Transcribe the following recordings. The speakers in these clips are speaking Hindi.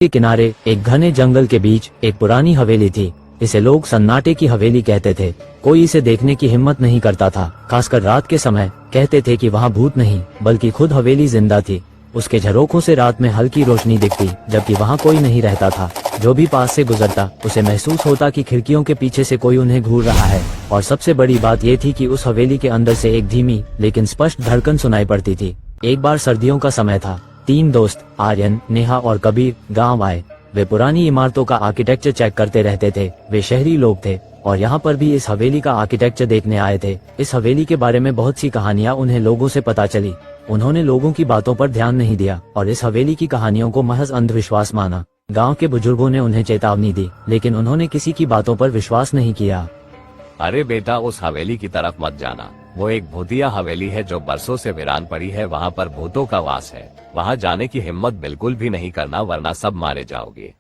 के किनारे एक घने जंगल के बीच एक पुरानी हवेली थी। इसे लोग सन्नाटे की हवेली कहते थे। कोई इसे देखने की हिम्मत नहीं करता था, खासकर रात के समय। कहते थे कि वहाँ भूत नहीं बल्कि खुद हवेली जिंदा थी। उसके झरोखों से रात में हल्की रोशनी दिखती, जबकि वहाँ कोई नहीं रहता था। जो भी पास से गुजरता उसे महसूस होता कि खिड़कियों के पीछे से कोई उन्हें घूर रहा है। और सबसे बड़ी बात ये थी कि उस हवेली के अंदर से एक धीमी लेकिन स्पष्ट धड़कन सुनाई पड़ती थी। एक बार सर्दियों का समय था। 3 दोस्त आर्यन, नेहा और कबीर गांव आए। वे पुरानी इमारतों का आर्किटेक्चर चेक करते रहते थे। वे शहरी लोग थे और यहाँ पर भी इस हवेली का आर्किटेक्चर देखने आए थे। इस हवेली के बारे में बहुत सी कहानियाँ उन्हें लोगों से पता चली। उन्होंने लोगों की बातों पर ध्यान नहीं दिया और इस हवेली की कहानियों को महज अंधविश्वास माना। गांव के बुजुर्गों ने उन्हें चेतावनी दी, लेकिन उन्होंने किसी की बातों पर विश्वास नहीं किया। अरे बेटा, उस हवेली की तरफ मत जाना। वो एक भूतिया हवेली है जो बरसों से वीरान पड़ी है। वहाँ पर भूतों का वास है। वहाँ जाने की हिम्मत बिल्कुल भी नहीं करना, वरना सब मारे जाओगे।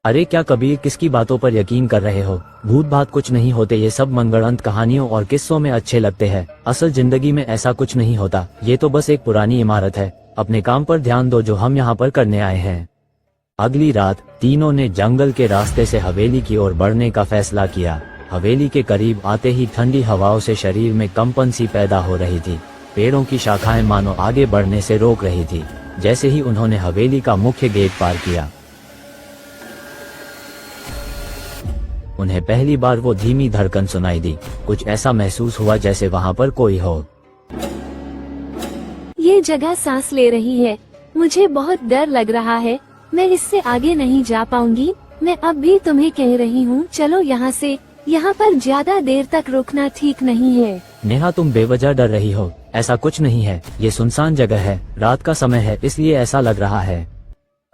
अरे क्या कबीर, किसकी बातों पर यकीन कर रहे हो? भूत भात कुछ नहीं होते। ये सब मनगढ़ंत कहानियों और किस्सों में अच्छे लगते हैं। असल जिंदगी में ऐसा कुछ नहीं होता। ये तो बस एक पुरानी इमारत है। अपने काम पर ध्यान दो जो हम यहाँ पर करने आए हैं। अगली रात तीनों ने जंगल के रास्ते से हवेली की ओर बढ़ने का फैसला किया। हवेली के करीब आते ही ठंडी हवाओं से शरीर में कंपन सी पैदा हो रही थी। पेड़ों की शाखाएं मानो आगे बढ़ने से रोक रही थी। जैसे ही उन्होंने हवेली का मुख्य गेट पार किया, उन्हें पहली बार वो धीमी धड़कन सुनाई दी। कुछ ऐसा महसूस हुआ जैसे वहाँ पर कोई हो। ये जगह सांस ले रही है। मुझे बहुत डर लग रहा है। मैं इससे आगे नहीं जा पाऊंगी। मैं अब भी तुम्हें कह रही हूँ, चलो यहाँ से। यहाँ पर ज्यादा देर तक रुकना ठीक नहीं है। नेहा, तुम बेवजह डर रही हो। ऐसा कुछ नहीं है। ये सुनसान जगह है, रात का समय है, इसलिए ऐसा लग रहा है।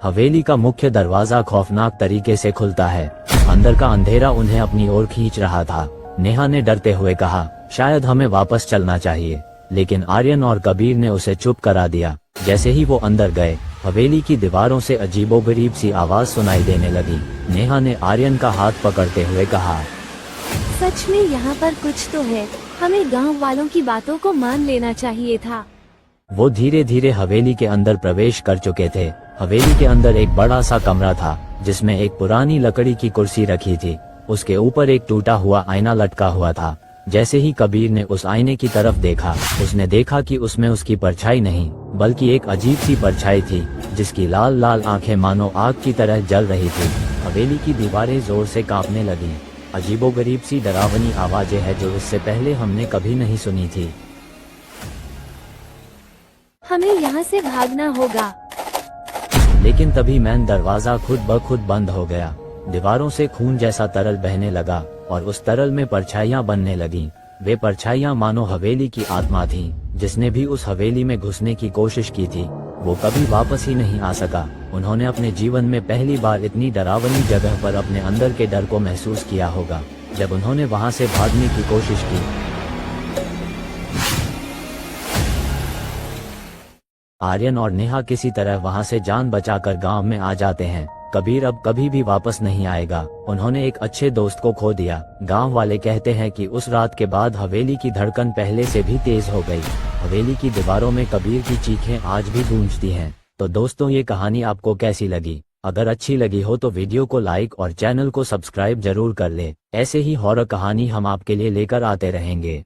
हवेली का मुख्य दरवाजा खौफनाक तरीके से खुलता है। अंदर का अंधेरा उन्हें अपनी ओर खींच रहा था। नेहा ने डरते हुए कहा, शायद हमें वापस चलना चाहिए, लेकिन आर्यन और कबीर ने उसे चुप करा दिया। जैसे ही वो अंदर गए, हवेली की दीवारों से अजीबोगरीब सी आवाज सुनाई देने लगी। नेहा ने आर्यन का हाथ पकड़ते हुए कहा, सच में यहाँ पर कुछ तो है। हमें गांव वालों की बातों को मान लेना चाहिए था। वो धीरे धीरे हवेली के अंदर प्रवेश कर चुके थे। हवेली के अंदर एक बड़ा सा कमरा था, जिसमें एक पुरानी लकड़ी की कुर्सी रखी थी। उसके ऊपर एक टूटा हुआ आईना लटका हुआ था। जैसे ही कबीर ने उस आईने की तरफ देखा, उसने देखा कि उसमें उसकी परछाई नहीं बल्कि एक अजीब सी परछाई थी, जिसकी लाल लाल आंखें मानो आग की तरह जल रही थी। हवेली की दीवारें जोर से कांपने लगीं। अजीबोगरीब सी डरावनी आवाजें हैं जो इससे पहले हमने कभी नहीं सुनी थी। हमें यहाँ से भागना होगा। लेकिन तभी मैन दरवाजा खुद ब खुद बंद हो गया। दीवारों से खून जैसा तरल बहने लगा और उस तरल में परछाइयां बनने लगीं। वे परछाइयां मानो हवेली की आत्मा थीं। जिसने भी उस हवेली में घुसने की कोशिश की थी, वो कभी वापस ही नहीं आ सका। उन्होंने अपने जीवन में पहली बार इतनी डरावनी जगह पर अपने अंदर के डर को महसूस किया होगा, जब उन्होंने वहां से भागने की कोशिश की। आर्यन और नेहा किसी तरह वहां से जान बचाकर गांव में आ जाते हैं। कबीर अब कभी भी वापस नहीं आएगा। उन्होंने एक अच्छे दोस्त को खो दिया। गांव वाले कहते हैं कि उस रात के बाद हवेली की धड़कन पहले से भी तेज हो गई। हवेली की दीवारों में कबीर की चीखें आज भी गूंजती हैं। तो दोस्तों, ये कहानी आपको कैसी लगी? अगर अच्छी लगी हो तो वीडियो को लाइक और चैनल को सब्सक्राइब जरूर कर ले। ऐसे ही हॉरर कहानी हम आपके लिए लेकर आते रहेंगे।